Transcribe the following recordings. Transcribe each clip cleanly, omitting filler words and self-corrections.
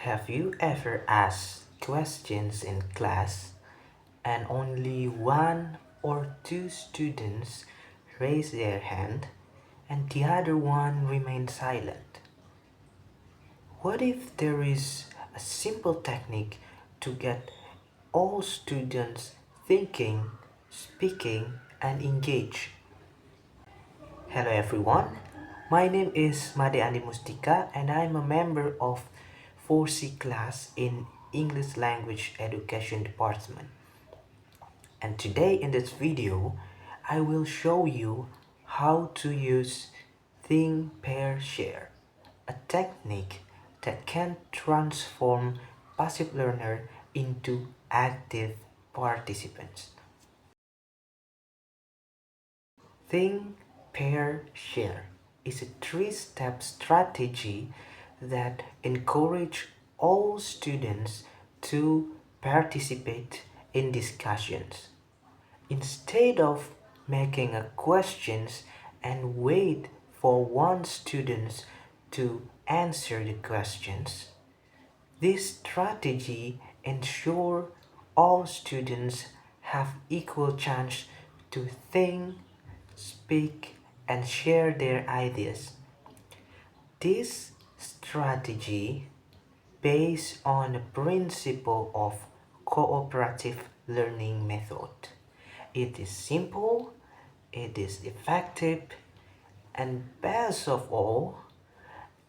Have you ever asked questions in class and only one or two students raise their hand and the other one remain silent? What if there is a simple technique to get all students thinking, speaking, and engaged? Hello everyone, my name is Anndi Mustika and I am a member of 4C class in English Language Education Department. And today in this video, I will show you how to use think, pair, share, a technique that can transform passive learner into active participants. Think, pair, share is a three-step strategy that encourages all students to participate in discussions. Instead of making a questions and wait for one student to answer the questions, this strategy ensures all students have equal chance to think, speak, and share their ideas. This strategy based on the principle of cooperative learning method. It is simple, it is effective, and best of all,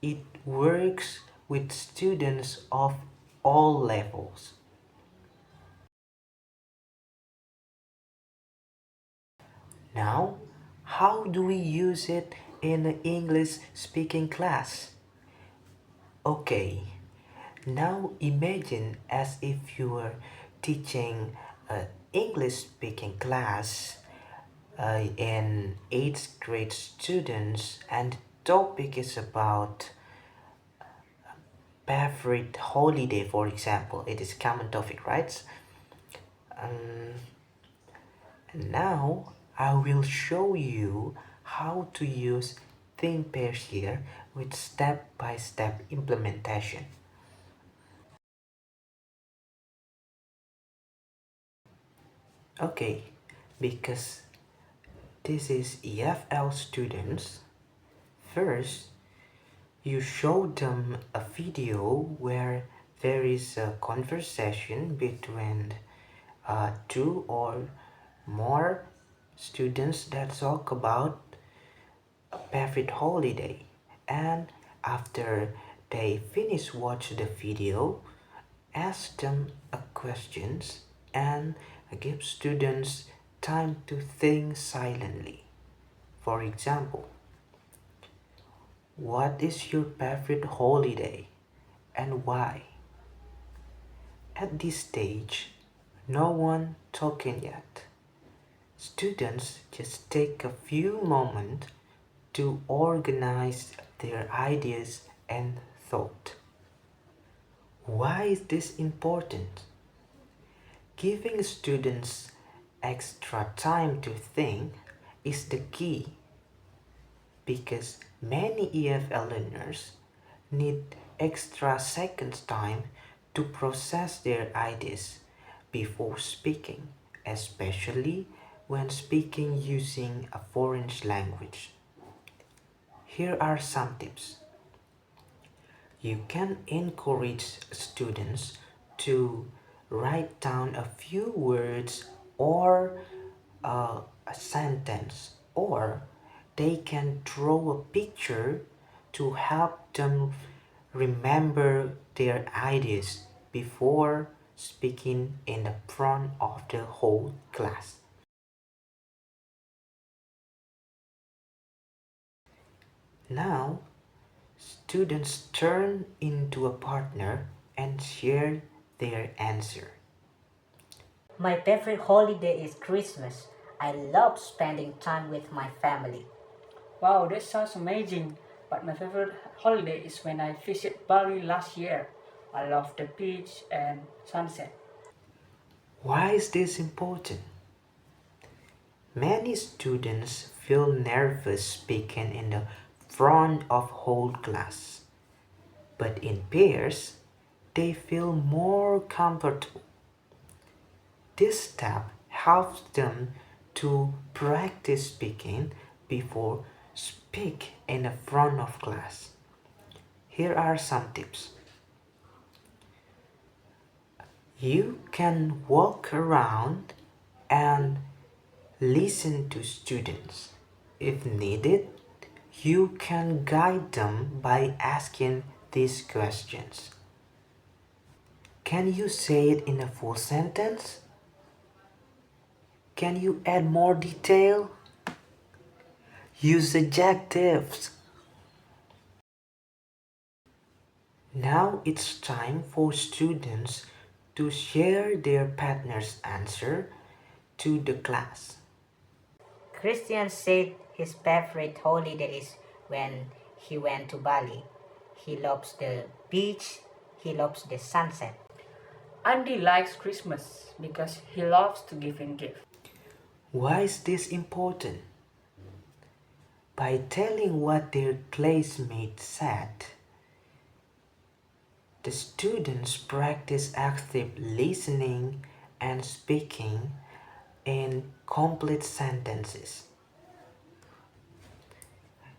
it works with students of all levels. Now, how do we use it in an English speaking class? Okay, now imagine as if you were teaching an English speaking class in 8th grade students, and the topic is about favorite holiday, for example. It is common topic, right? Um, and now I will show you how to use think pair here with step-by-step implementation. Okay, because this is EFL students, first you show them a video where there is a conversation between two or more students that talk about a favorite holiday, and after they finish watch the video, ask them a questions and give students time to think silently. For example, what is your favorite holiday and why? At this stage, no one talking yet. Students just take a few moments to organize their ideas and thought. Why is this important? Giving students extra time to think is the key, because many EFL learners need extra seconds time to process their ideas before speaking, especially when speaking using a foreign language. Here are some tips. You can encourage students to write down a few words or a sentence, or they can draw a picture to help them remember their ideas before speaking in the front of the whole class. Now, students turn into a partner and share their answer. My favorite holiday is Christmas. I love spending time with my family. Wow, that sounds amazing. But my favorite holiday is when I visited Bali last year. I love the beach and sunset. Why is this important? Many students feel nervous speaking in the front of whole class. But in pairs, they feel more comfortable. This step helps them to practice speaking before speak in the front of class. Here are some tips. You can walk around and listen to students. If needed, you can guide them by asking these questions. Can you say it in a full sentence? Can you add more detail? Use adjectives. Now it's time for students to share their partner's answer to the class. Christian said his favorite holiday is when he went to Bali. He loves the beach, he loves the sunset. Andy likes Christmas because he loves to give him gifts. Why is this important? By telling what their classmates said, the students practice active listening and speaking in complete sentences.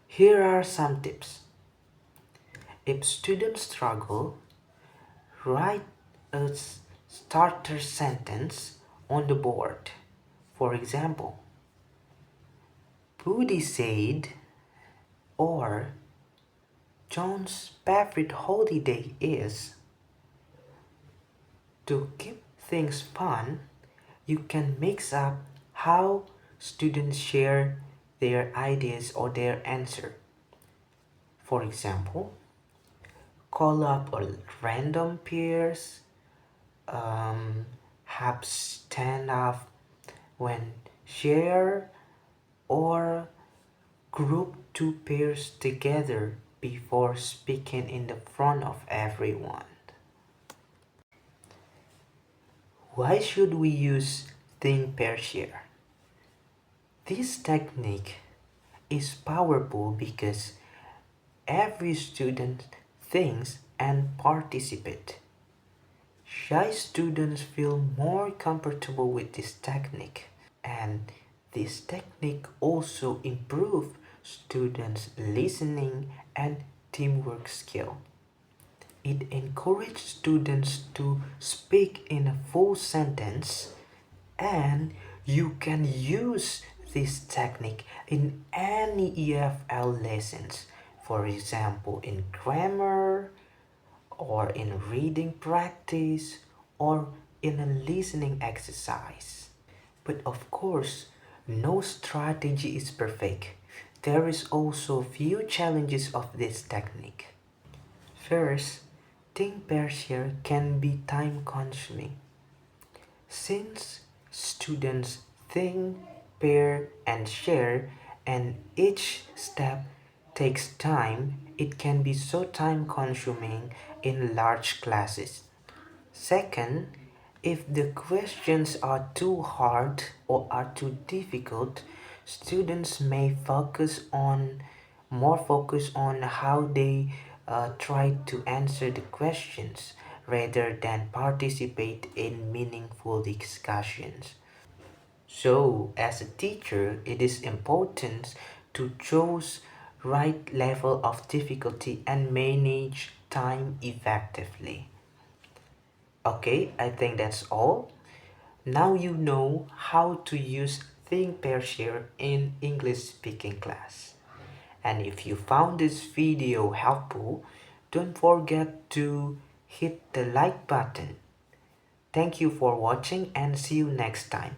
Here are some tips. If students struggle, write a starter sentence on the board. For example, Budi said, or John's favorite holiday is. To keep things fun, you can mix up how students share their ideas or their answer. For example, call up a random peers, have stand up when share, or group two pairs together before speaking in the front of everyone. Why should we use think pair share? This technique is powerful because every student thinks and participates. Shy students feel more comfortable with this technique, and this technique also improves students' listening and teamwork skill. It encourages students to speak in a full sentence, and you can use this technique in any EFL lessons, for example in grammar or in reading practice or in a listening exercise. But of course, no strategy is perfect. There is also few challenges of this technique. First, think pair share can be time consuming. Since students think, pair, and share, and each step takes time, it can be so time consuming in large classes. Second, if the questions are too hard or are too difficult, students may focus on how they try to answer the questions rather than participate in meaningful discussions. So, as a teacher, it is important to choose right level of difficulty and manage time effectively. Okay, I think that's all. Now you know how to use Think Pair Share in English speaking class. And if you found this video helpful, don't forget to hit the like button. Thank you for watching and see you next time.